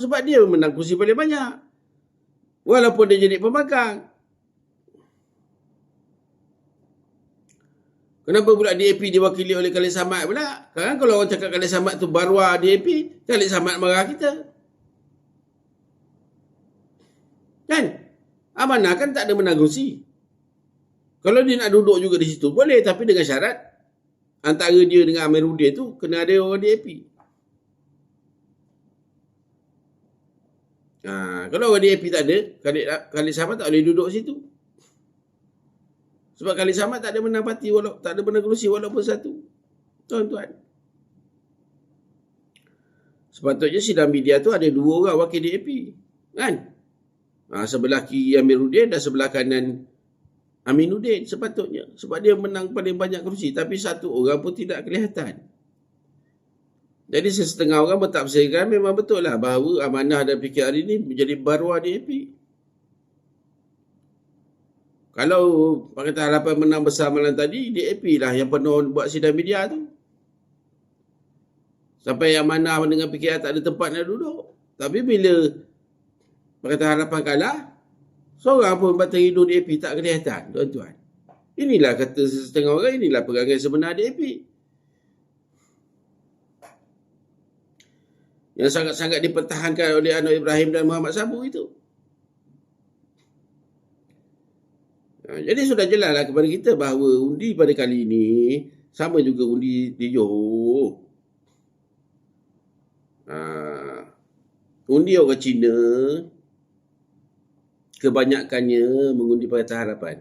Sebab dia menang kursi paling banyak. Walaupun dia jadi pembangkang. Kenapa pula DAP diwakili oleh Khalid Samad pula? Kan kalau orang cakap Khalid Samad tu barwa DAP, Khalid Samad marah kita. Kan? Amanah kan tak ada menang kursi. Kalau dia nak duduk juga di situ, boleh. Tapi dengan syarat, antara dia dengan Amiruddin tu, kena ada orang DAP. Kalau orang DAP tak ada, Khalid Samad tak boleh duduk situ. Sebab Khalid Samad tak ada menang parti, tak ada menang kerusi walaupun satu. Tuan-tuan. Sepatutnya sidang media tu ada 2 orang wakil DAP. Kan? Sebelah kiri Amiruddin dan sebelah kanan Aminuddin sepatutnya. Sebab dia menang paling banyak kerusi. Tapi satu orang pun tidak kelihatan. Jadi setengah orang mentafsirkan memang betul lah bahawa Amanah dan PKR ini menjadi barwa DAP. Kalau Pakatan Harapan menang besar malam tadi, DAP lah yang penuh buat sidang media tu. Sampai Amanah dengan PKR tak ada tempat nak duduk. Tapi bila Pakatan Harapan kalah, seorang pun batang hidung DAP tak kelihatan, tuan-tuan. Inilah kata setengah orang, inilah perangai sebenar DAP. Yang sangat-sangat dipertahankan oleh Anwar Ibrahim dan Muhammad Sabu itu. Jadi sudah jelaslah kepada kita bahawa undi pada kali ini sama juga undi di Johor. Undi orang Cina kebanyakannya mengundi Pakatan Harapan.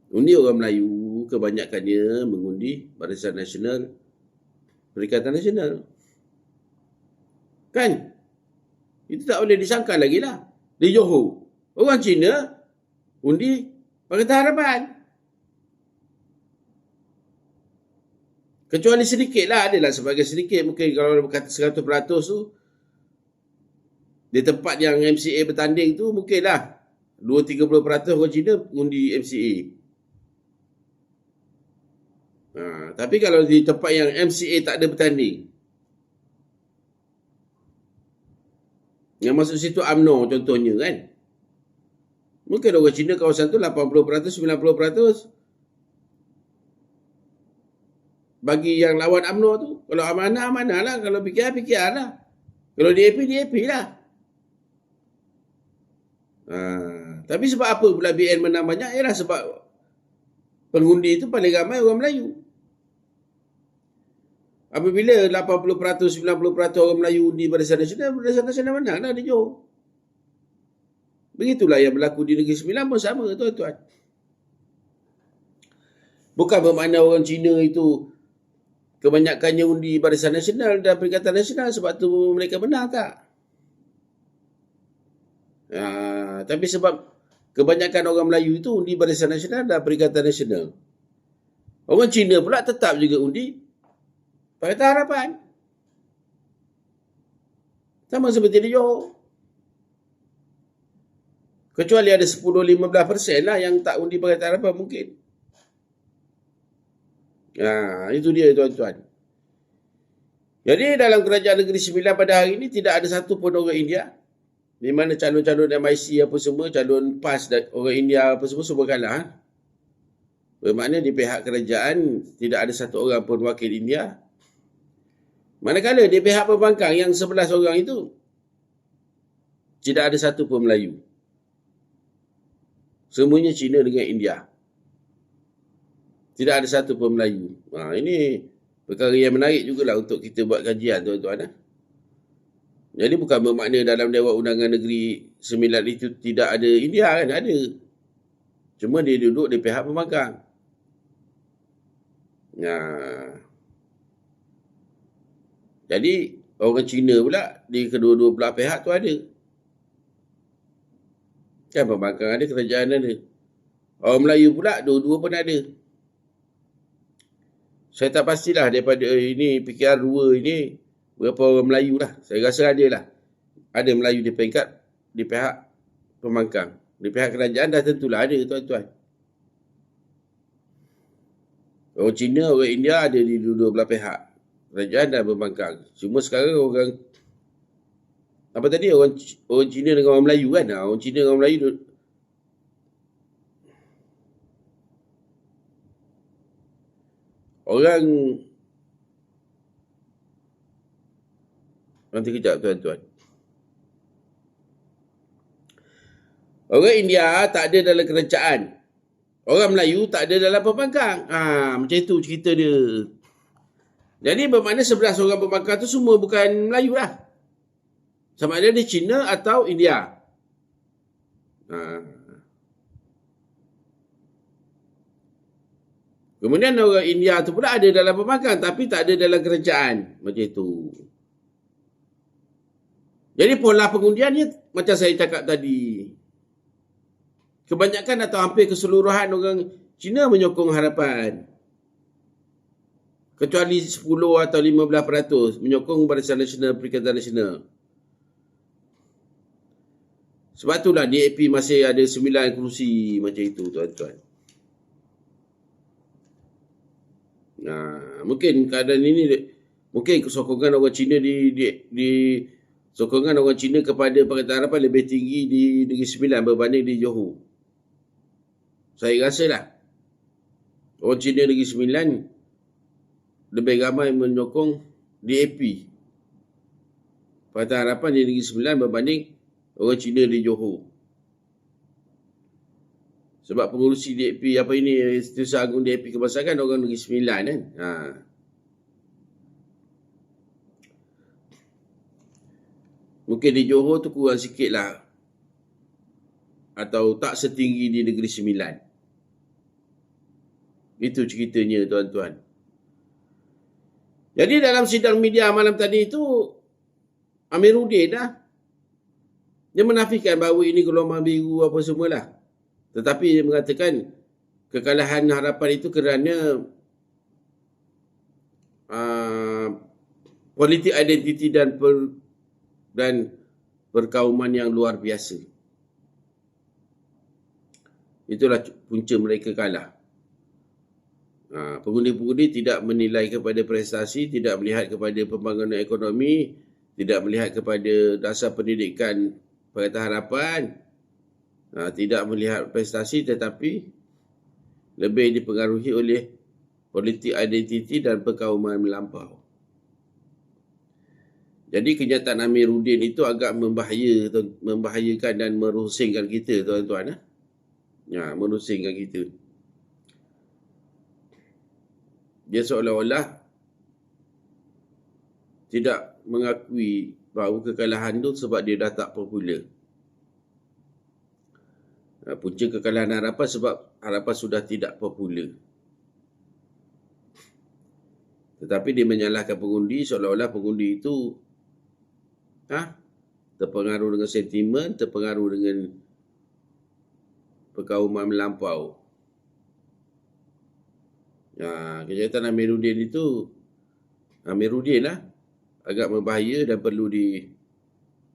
Undi orang Melayu kebanyakannya mengundi Barisan Nasional, Perikatan Nasional. Kan? Itu tak boleh disangka lagi lah. Di Johor, orang Cina undi Pakatan Harapan. Kecuali sedikit lah, adalah sebagai sedikit. Mungkin kalau berkata 100% tu, di tempat yang MCA bertanding tu, mungkinlah 2-30% orang Cina undi MCA. Tapi kalau di tempat yang MCA tak ada bertanding, yang masuk situ UMNO contohnya kan, mungkin orang Cina kawasan tu 80%, 90% bagi yang lawan UMNO tu. Kalau Amanah lah. Kalau PKR lah. Kalau DAP lah. Tapi sebab apa pula BN menang banyak? Ialah sebab pengundi itu paling ramai orang Melayu. Apabila 80%, 90% orang Melayu undi Barisan Nasional menang lah di Johor. Begitulah yang berlaku di Negeri Sembilan pun sama, tuan-tuan. Bukan bermakna orang Cina itu kebanyakannya undi Barisan Nasional dan Perikatan Nasional sebab tu mereka menang, tak? Tapi sebab kebanyakan orang Melayu itu undi Barisan Nasional dan Perikatan Nasional. Orang Cina pula tetap juga undi Pakatan Harapan. Sama seperti di Johor. Kecuali ada 10-15% lah yang tak undi Pakatan Harapan mungkin. Itu dia, tuan-tuan. Jadi dalam Kerajaan Negeri Sembilan pada hari ini tidak ada satu pun orang India. Di mana calon-calon MIC apa semua, calon PAS dan orang India apa semua kalah. Bermakna di pihak kerajaan tidak ada satu orang pun wakil India. Manakala di pihak pembangkang yang 11 orang itu tidak ada satu pun Melayu. Semuanya Cina dengan India. Tidak ada satu pun Melayu. Ini perkara yang menarik jugalah untuk kita buat kajian, tuan-tuan. Jadi bukan bermakna dalam Dewan Undangan Negeri Sembilan itu tidak ada India, kan? Ada. Cuma dia duduk di pihak pembangkang. Jadi orang Cina pula di kedua-dua belah pihak tu ada. Kan pembangkang ada, kerajaan ada. Orang Melayu pula dua-dua pun ada. Saya tak pastilah daripada ini PKR 2 ini berapa orang Melayu lah. Saya rasa ada lah. Ada Melayu di pihak pembangkang. Di pihak kerajaan dah tentulah ada, tuan-tuan. Orang Cina, orang India ada di dua-dua belah pihak. Kerajaan dan pembangkang. Cuma sekarang orang apa tadi, orang Cina dengan orang Melayu kan. Orang Cina dengan orang Melayu orang nanti kejap tuan-tuan. Orang India tak ada dalam kerajaan. Orang Melayu tak ada dalam pembangkang. Macam itu cerita dia. Jadi bermakna 11 orang pembangkang tu semua bukan Melayu lah. Sama ada dia Cina atau India. Kemudian orang India tu pula ada dalam pembangkang tapi tak ada dalam kerajaan. Macam itu. Jadi pola pengundiannya macam saya cakap tadi. Kebanyakan atau hampir keseluruhan orang Cina menyokong Harapan. Kecuali 10 atau 15% menyokong Barisan Nasional Perikatan Nasional. Sebab itulah DAP masih ada 9 kerusi macam itu tuan-tuan. Mungkin keadaan ini, mungkin sokongan orang Cina di sokongan orang Cina kepada Pakatan Harapan lebih tinggi di Negeri Sembilan berbanding di Johor. Saya rasa lah orang Cina Negeri Sembilan lebih ramai menyokong DAP Pakatan Harapan di Negeri Sembilan berbanding orang Cina di Johor. Sebab pengurusi DAP apa ini, Setiausaha Agung DAP Kebangsaan orang Negeri Sembilan kan. Mungkin di Johor tu kurang sikit lah. Atau tak setinggi di Negeri Sembilan. Itu ceritanya tuan-tuan. Jadi dalam sidang media malam tadi itu, Amiruddin dah. Dia menafikan bahawa ini gelombang biru apa semualah. Tetapi dia mengatakan kekalahan Harapan itu kerana politik identiti dan perkauman yang luar biasa. Itulah punca mereka kalah. Pengundi-pengundi tidak menilai kepada prestasi, tidak melihat kepada pembangunan ekonomi, tidak melihat kepada dasar pendidikan Pakatan Harapan, tidak melihat prestasi tetapi lebih dipengaruhi oleh politik identiti dan perkauman melampau. Jadi kenyataan Amiruddin itu agak membahayakan dan merusingkan kita tuan-tuan. Merusingkan kita. Dia seolah-olah tidak mengakui bahawa kekalahan itu sebab dia dah tak popular. Punca kekalahan Harapan sebab Harapan sudah tidak popular. Tetapi dia menyalahkan pengundi seolah-olah pengundi itu terpengaruh dengan sentimen, terpengaruh dengan perkauman melampau. Kenyataan Amiruddin lah agak berbahaya dan perlu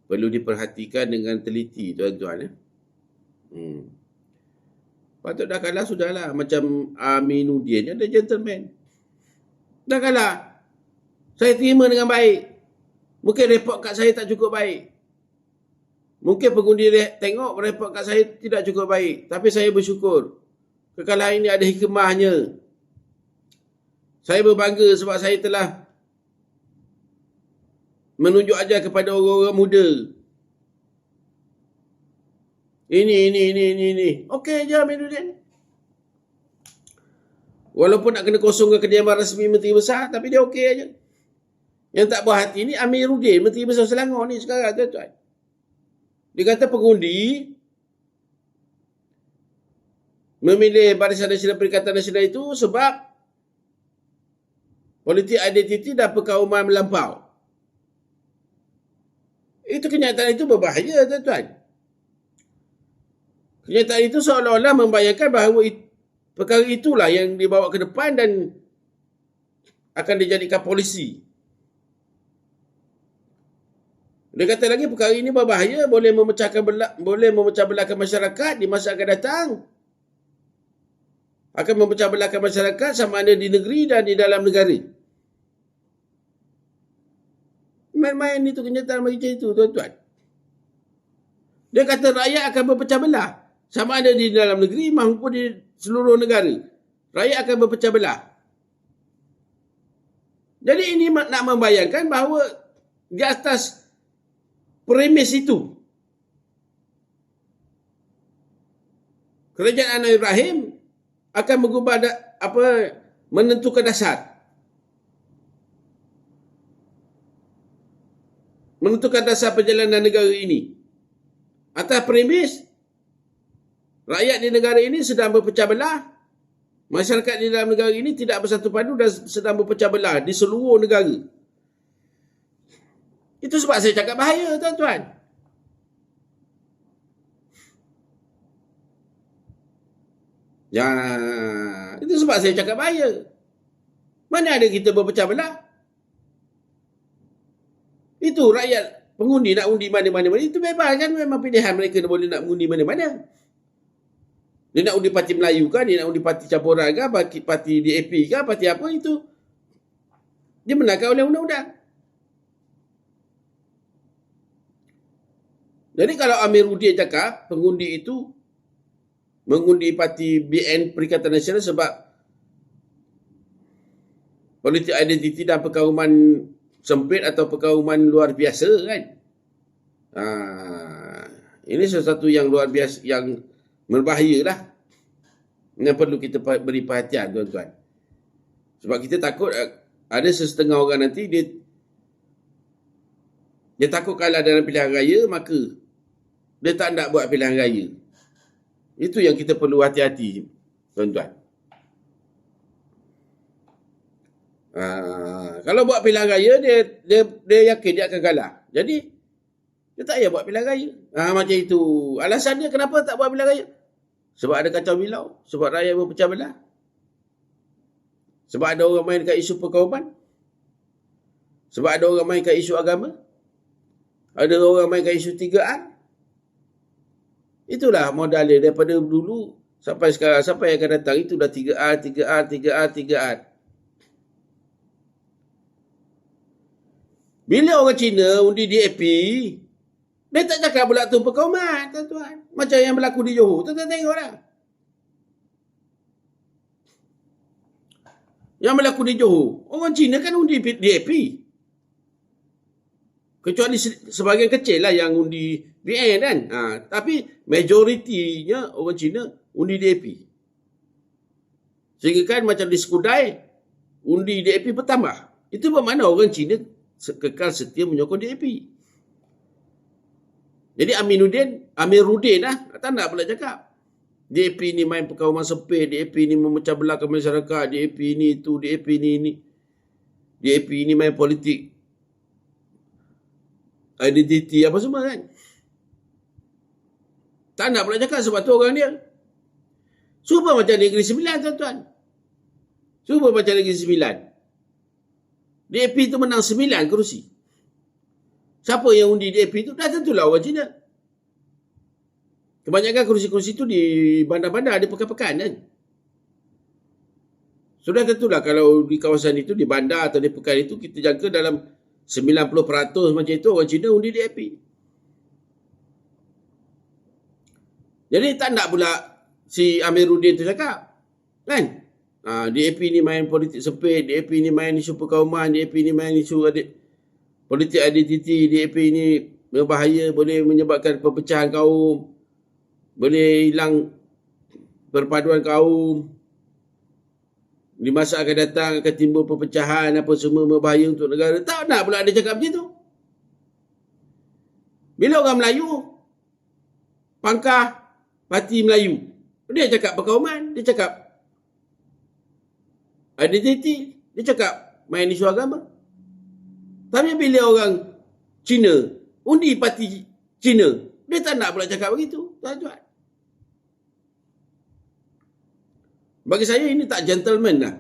diperhatikan dengan teliti tuan-tuan. Patut dah kalah sudahlah. Macam Aminuddin ada gentleman. Dah kalah. Saya terima dengan baik. Mungkin report kat saya tak cukup baik. Mungkin pengundi tengok report kat saya tidak cukup baik. Tapi saya bersyukur. Kekalahan ini ada hikmahnya. Saya berbangga sebab saya telah menunjuk ajar kepada orang-orang muda. Ini. Okey je Amiruddin. Walaupun nak kena kosongkan kediaman rasmi Menteri Besar, tapi dia okey aja. Yang tak berhati ni Amiruddin, Menteri Besar Selangor ni sekarang tuan-tuan. Dia kata pengundi memilih Barisan Nasional Perikatan Nasional itu sebab politik identiti dan perkauman melampau. Itu kenyataan itu berbahaya tuan-tuan. Kenyataan itu seolah-olah membayangkan bahawa perkara itulah yang dibawa ke depan dan akan dijadikan polisi. Dia kata lagi perkara ini berbahaya, boleh memecah belahkan masyarakat di masa akan datang. Akan memecah belahkan masyarakat sama ada di negeri dan di dalam negara. Main-main itu kenyataan macam itu tuan-tuan. Dia kata rakyat akan berpecah belah. Sama ada di dalam negeri maupun di seluruh negara. Rakyat akan berpecah belah. Jadi ini nak membayangkan bahawa di atas premis itu, kerajaan Anwar Ibrahim akan mengubah menentukan dasar. Menentukan dasar perjalanan negara ini. Atas premis, rakyat di negara ini sedang berpecah belah. Masyarakat di dalam negara ini tidak bersatu padu dan sedang berpecah belah di seluruh negara. Itu sebab saya cakap bahaya, tuan-tuan. Ya, itu sebab saya cakap bahaya. Mana ada kita berpecah belah? Itu rakyat pengundi nak undi mana-mana. Itu bebas kan, memang pilihan mereka boleh nak mengundi mana-mana. Dia nak undi parti Melayu kan, dia nak undi parti campuran kan, parti DAP kan, parti apa itu. Dia benarkan oleh undang-undang. Jadi kalau Amiruddin cakap pengundi itu mengundi parti BN Perikatan Nasional sebab politik identiti dan perkauman sempit atau perkauman luar biasa kan. Ini sesuatu yang luar biasa, yang berbahaya lah. Yang perlu kita beri perhatian, tuan-tuan. Sebab kita takut ada sesetengah orang nanti dia takut kalah dalam pilihan raya, maka dia tak nak buat pilihan raya. Itu yang kita perlu hati-hati, tuan-tuan. Kalau buat pilihan raya, dia yakin dia akan kalah. Jadi, dia tak payah buat pilihan raya. Macam itu. Alasan dia kenapa tak buat pilihan raya? Sebab ada kacau bilau. Sebab rakyat berpecah belah. Sebab ada orang main kat isu perkauman. Sebab ada orang main kat isu agama. Ada orang main kat isu 3R. Itulah modal dia daripada dulu sampai sekarang. Sampai yang akan datang itu dah 3R, 3R, 3R, 3R. Bila orang Cina undi DAP, dia tak cakap pula tu perkauman, tuan-tuan. Macam yang berlaku di Johor. Tuan-tuan tengok lah. Yang berlaku di Johor. Orang Cina kan undi DAP. Kecuali sebahagian kecil lah yang undi BN kan. Tapi majoritinya orang Cina undi DAP. Sehingga kan macam di Skudai, undi DAP bertambah. Itu bermakna orang Cina kekal setia menyokong DAP. Jadi Amiruddin lah, tak nak pula cakap. DAP ni main perkauman sempit, DAP ni memecah belahkan masyarakat, DAP ni itu, DAP ni ini. DAP ni main politik identiti apa semua kan. Tak nak pula cakap sebab tu orang dia. Cuba macam Negeri Sembilan, tuan-tuan. Cuba macam Negeri Sembilan. DAP tu menang 9 kerusi. Siapa yang undi DAP tu? Dah tentulah orang Cina. Kebanyakan kerusi-kerusi tu di bandar-bandar, di pekan-pekan kan. Sudah tentulah kalau di kawasan itu, di bandar atau di pekan itu, kita jangka dalam 90% macam itu orang Cina undi DAP. Jadi tak nak pula si Amiruddin tu cakap. Kan? DAP ni main politik sempit, DAP ni main isu perkauman, DAP ni main isu politik identiti, DAP ni berbahaya, boleh menyebabkan perpecahan kaum, boleh hilang perpaduan kaum. Di masa akan datang akan timbul perpecahan, apa semua berbahaya untuk negara. Tak nak pula dia cakap macam tu. Bila orang Melayu, pangkah parti Melayu, dia cakap perkauman, dia cakap identiti, dia cakap main isu agama. Tapi bila orang Cina undi parti Cina, dia tak nak pula cakap begitu, tuan-tuan. Bagi saya ini tak gentleman lah.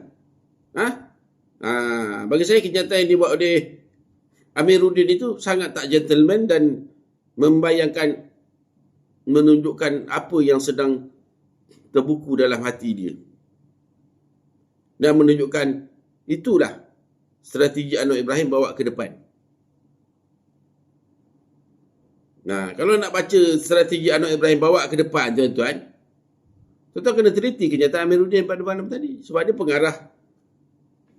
Bagi saya kenyataan yang dibuat oleh Amiruddin itu sangat tak gentleman dan membayangkan, menunjukkan apa yang sedang terbuku dalam hati dia. Dan menunjukkan itulah strategi Anwar Ibrahim bawa ke depan. Nah, kalau nak baca strategi Anwar Ibrahim bawa ke depan, tuan-tuan, tuan-tuan kena teliti kenyataan Amiruddin pada malam tadi. Sebab dia pengarah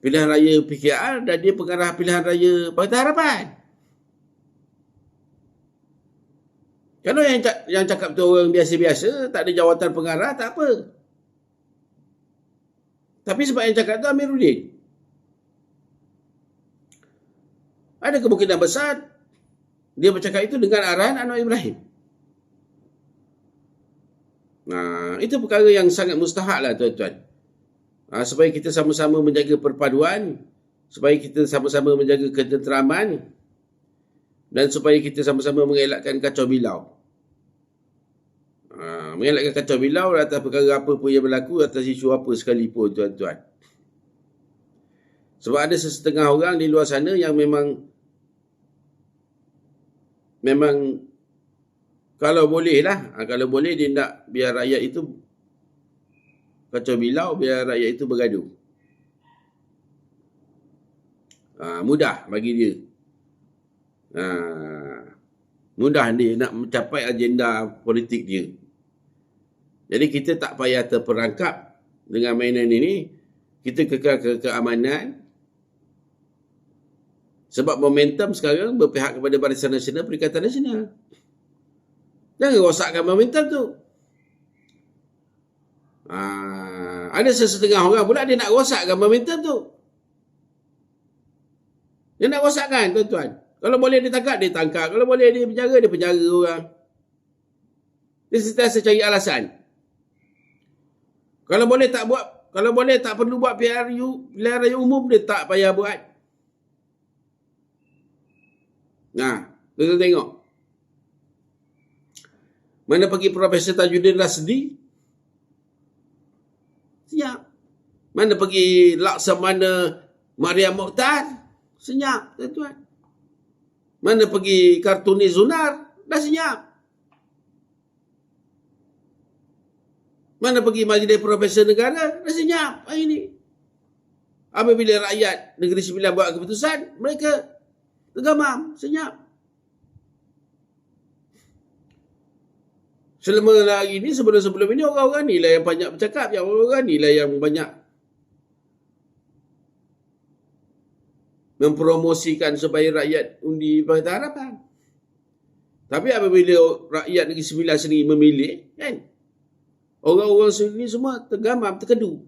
pilihan raya PKR dan dia pengarah pilihan raya Pakatan Harapan. Kalau yang cakap tu orang biasa-biasa, tak ada jawatan pengarah, tak apa. Tapi sebab yang cakap tu Amiruddin. Ada kemungkinan besar dia bercakap itu dengan arahan Anwar Ibrahim. Nah, itu perkara yang sangat mustahak lah, tuan-tuan. Supaya kita sama-sama menjaga perpaduan, supaya kita sama-sama menjaga ketenteraman, dan supaya kita sama-sama mengelakkan kacau bilau. Mengelakkan kacau bilau atas perkara apa pun yang berlaku, atas isu apa sekalipun, tuan-tuan. Sebab ada sesetengah orang di luar sana yang memang kalau boleh lah, kalau boleh dia nak biar rakyat itu kacau bilau, biar rakyat itu bergaduh. Mudah bagi dia. Mudah dia nak mencapai agenda politik dia. Jadi kita tak payah terperangkap dengan mainan ini. Kita kekal keamanan. Sebab momentum sekarang berpihak kepada Barisan Nasional, Perikatan Nasional. Jangan rosakkan momentum tu. Ada sesetengah orang pula dia nak rosakkan momentum tu. Dia nak rosakkan, tuan-tuan. Kalau boleh dia tangkap. Kalau boleh dia penjara orang. Dia sentiasa cari alasan. Kalau boleh tak perlu buat pilihan raya umum, dia tak payah buat. Kita tengok. Mana pergi Profesor Tajuddin Rasdi? Senyap. Mana pergi Laksamana Maria Mokhtar? Senyap, tuan-tuan. Mana pergi kartunis Zunar? Dah senyap. Mana pergi Majlis Profesor Negara? Dah senyap hari ini. Apabila rakyat Negeri Sembilan buat keputusan, mereka tergamam, senyap. Selama hari ini, sebelum ini, orang-orang ni lah yang banyak bercakap. Orang-orang ni lah yang banyak mempromosikan supaya rakyat undi Pakatan Harapan. Tapi apabila rakyat Negeri Sembilan sendiri memilih, kan, orang-orang sendiri semua tergamam, terkedu.